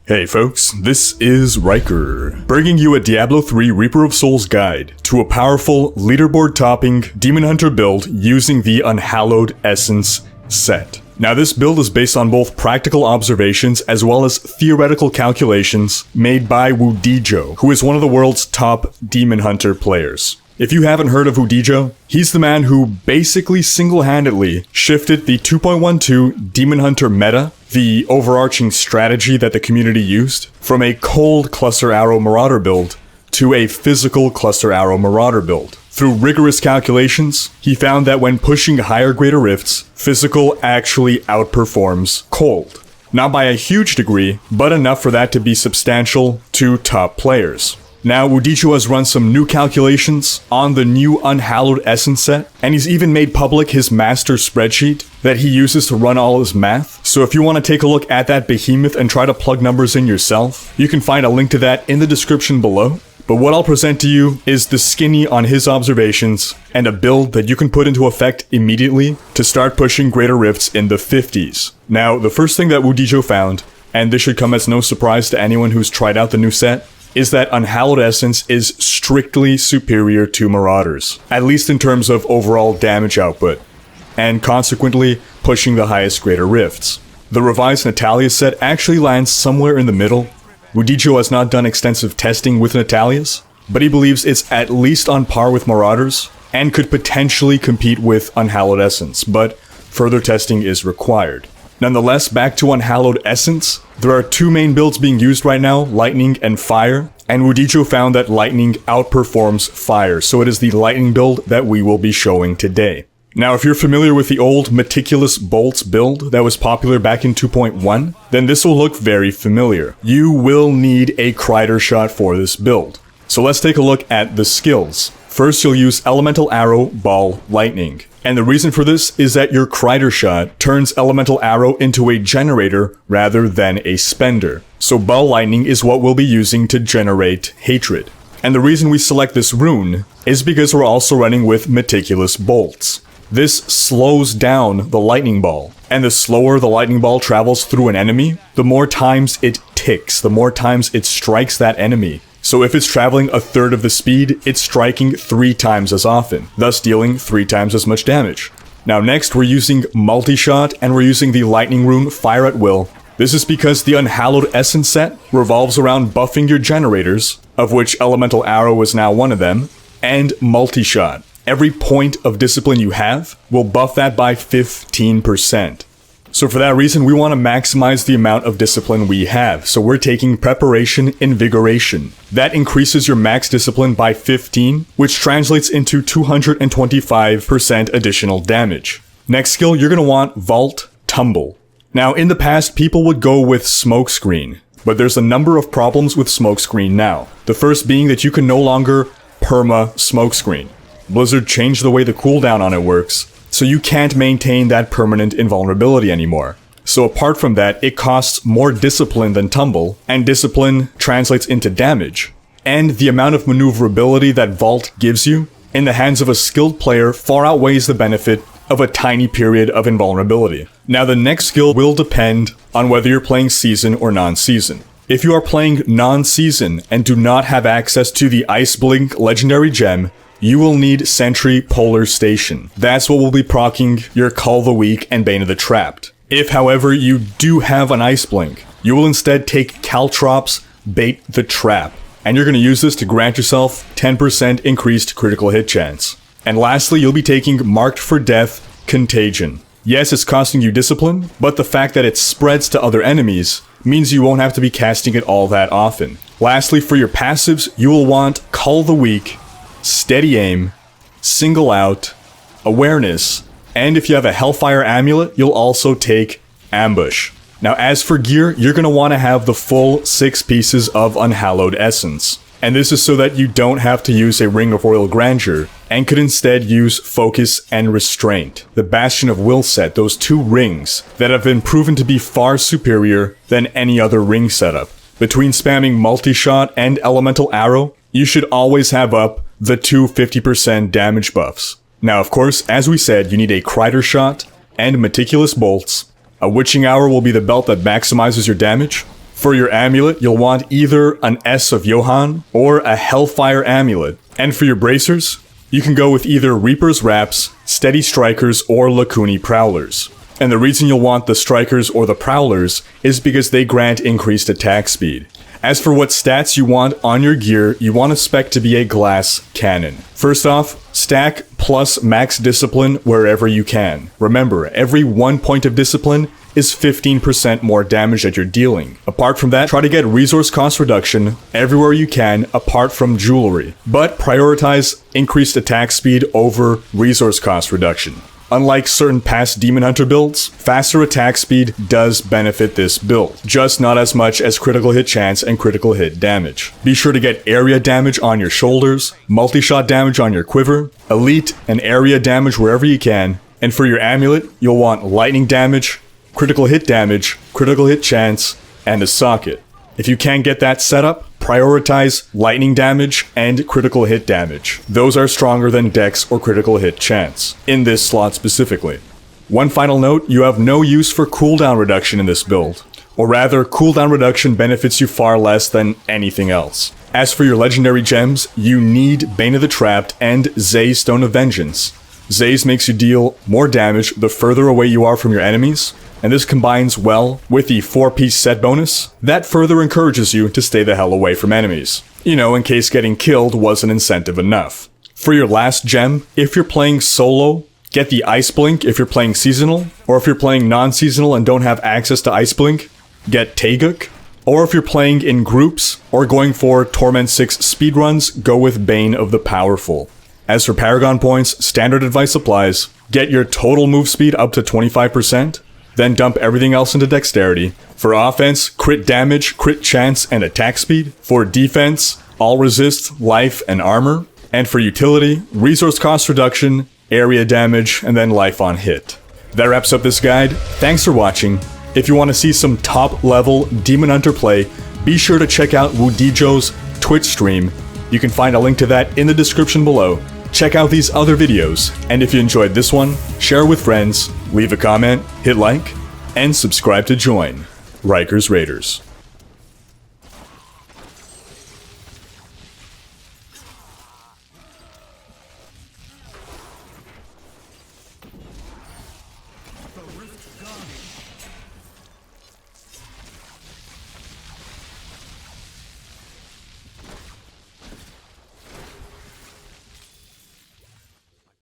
Hey folks, this is Rhykker, bringing you a Diablo 3 Reaper of Souls guide to a powerful, leaderboard-topping Demon Hunter build using the Unhallowed Essence set. Now this build is based on both practical observations as well as theoretical calculations made by Wudijo, who is one of the world's top Demon Hunter players. If you haven't heard of Wudijo, he's the man who basically single-handedly shifted the 2.12 Demon Hunter meta, the overarching strategy that the community used, from a cold cluster arrow marauder build to a physical cluster arrow marauder build. Through rigorous calculations, he found that when pushing higher greater rifts, physical actually outperforms cold. Not by a huge degree, but enough for that to be substantial to top players. Now, Wudijo has run some new calculations on the new Unhallowed Essence set, and he's even made public his master spreadsheet that he uses to run all his math. So if you want to take a look at that behemoth and try to plug numbers in yourself, you can find a link to that in the description below. But what I'll present to you is the skinny on his observations and a build that you can put into effect immediately to start pushing greater rifts in the 50s. Now, the first thing that Wudijo found, and this should come as no surprise to anyone who's tried out the new set, is that Unhallowed Essence is strictly superior to Marauders, at least in terms of overall damage output, and consequently pushing the highest greater rifts. The revised Natalia set actually lands somewhere in the middle. Wudijo has not done extensive testing with Natalia's, but he believes it's at least on par with Marauders, and could potentially compete with Unhallowed Essence, but further testing is required. Nonetheless, back to Unhallowed Essence, there are two main builds being used right now, Lightning and Fire, and Wudijo found that Lightning outperforms Fire, so it is the Lightning build that we will be showing today. Now, if you're familiar with the old Meticulous Bolts build that was popular back in 2.1, then this will look very familiar. You will need a Crider Shot for this build. So let's take a look at the skills. First, you'll use Elemental Arrow, Ball, Lightning. And the reason for this is that your Crider Shot turns Elemental Arrow into a generator rather than a spender. So Ball Lightning is what we'll be using to generate Hatred. And the reason we select this rune is because we're also running with Meticulous Bolts. This slows down the Lightning Ball. And the slower the Lightning Ball travels through an enemy, the more times it ticks, the more times it strikes that enemy. So if it's traveling a third of the speed, it's striking 3 times as often, thus dealing 3 times as much damage. Now next, we're using Multishot, and we're using the Lightning Rune Fire at Will. This is because the Unhallowed Essence set revolves around buffing your generators, of which Elemental Arrow is now one of them, and Multishot. Every point of discipline you have will buff that by 15%. So for that reason, we want to maximize the amount of discipline we have. So we're taking Preparation Invigoration. That increases your max discipline by 15, which translates into 225% additional damage. Next skill, you're going to want Vault Tumble. Now, in the past, people would go with Smokescreen, but there's a number of problems with Smokescreen now. The first being that you can no longer perma Smokescreen. Blizzard changed the way the cooldown on it works, so you can't maintain that permanent invulnerability anymore. So apart from that, it costs more discipline than Tumble, and discipline translates into damage. And the amount of maneuverability that Vault gives you in the hands of a skilled player far outweighs the benefit of a tiny period of invulnerability. Now the next skill will depend on whether you're playing Season or non-Season. If you are playing non-Season and do not have access to the Iceblink legendary gem, you will need Sentry Polar Station. That's what will be proccing your Cull the Weak and Bane of the Trapped. If, however, you do have an Iceblink, you will instead take Caltrops Bait the Trap, and you're going to use this to grant yourself 10% increased critical hit chance. And lastly, you'll be taking Marked for Death Contagion. Yes, it's costing you discipline, but the fact that it spreads to other enemies means you won't have to be casting it all that often. Lastly, for your passives, you will want Cull the Weak, Steady Aim, Single Out, Awareness, and if you have a Hellfire Amulet, you'll also take Ambush. Now as for gear, you're going to want to have the full 6 pieces of Unhallowed Essence. And this is so that you don't have to use a Ring of Royal Grandeur, and could instead use Focus and Restraint, the Bastion of Will set, those 2 rings that have been proven to be far superior than any other ring setup. Between spamming Multishot and Elemental Arrow, you should always have up the 2 50% damage buffs. Now, of course, as we said, you need a Crider Shot and Meticulous Bolts. A Witching Hour will be the belt that maximizes your damage. For your amulet, you'll want either an S of Johann or a Hellfire amulet. And for your bracers, you can go with either Reaper's Wraps, Steady Strikers, or Lacuni Prowlers. And the reason you'll want the Strikers or the Prowlers is because they grant increased attack speed. As for what stats you want on your gear, you want a spec to be a glass cannon. First off, stack plus max discipline wherever you can. Remember, every 1 point of discipline is 15% more damage that you're dealing. Apart from that, try to get resource cost reduction everywhere you can apart from jewelry. But prioritize increased attack speed over resource cost reduction. Unlike certain past Demon Hunter builds, faster attack speed does benefit this build, just not as much as critical hit chance and critical hit damage. Be sure to get area damage on your shoulders, multi-shot damage on your quiver, elite and area damage wherever you can, and for your amulet, you'll want lightning damage, critical hit damage, critical hit chance, and a socket. If you can't get that set up, prioritize lightning damage and critical hit damage. Those are stronger than dex or critical hit chance, in this slot specifically. One final note, you have no use for cooldown reduction in this build. Or rather, cooldown reduction benefits you far less than anything else. As for your legendary gems, you need Bane of the Trapped and Zay's Stone of Vengeance. Zay's makes you deal more damage the further away you are from your enemies, and this combines well with the 4-piece set bonus that further encourages you to stay the hell away from enemies. You know, in case getting killed wasn't incentive enough. For your last gem, if you're playing solo, get the Iceblink if you're playing seasonal, or if you're playing non-seasonal and don't have access to Iceblink, get Taeguk. Or if you're playing in groups or going for Torment 6 speedruns, go with Bane of the Powerful. As for Paragon points, standard advice applies. Get your total move speed up to 25%, then dump everything else into dexterity. For offense, crit damage, crit chance, and attack speed. For defense, all resist, life, and armor. And for utility, resource cost reduction, area damage, and then life on hit. That wraps up this guide. Thanks for watching. If you want to see some top-level Demon Hunter play, be sure to check out Wudijo's Twitch stream. You can find a link to that in the description below. Check out these other videos, and if you enjoyed this one, share with friends, leave a comment, hit like, and subscribe to join Rhykker's Raiders.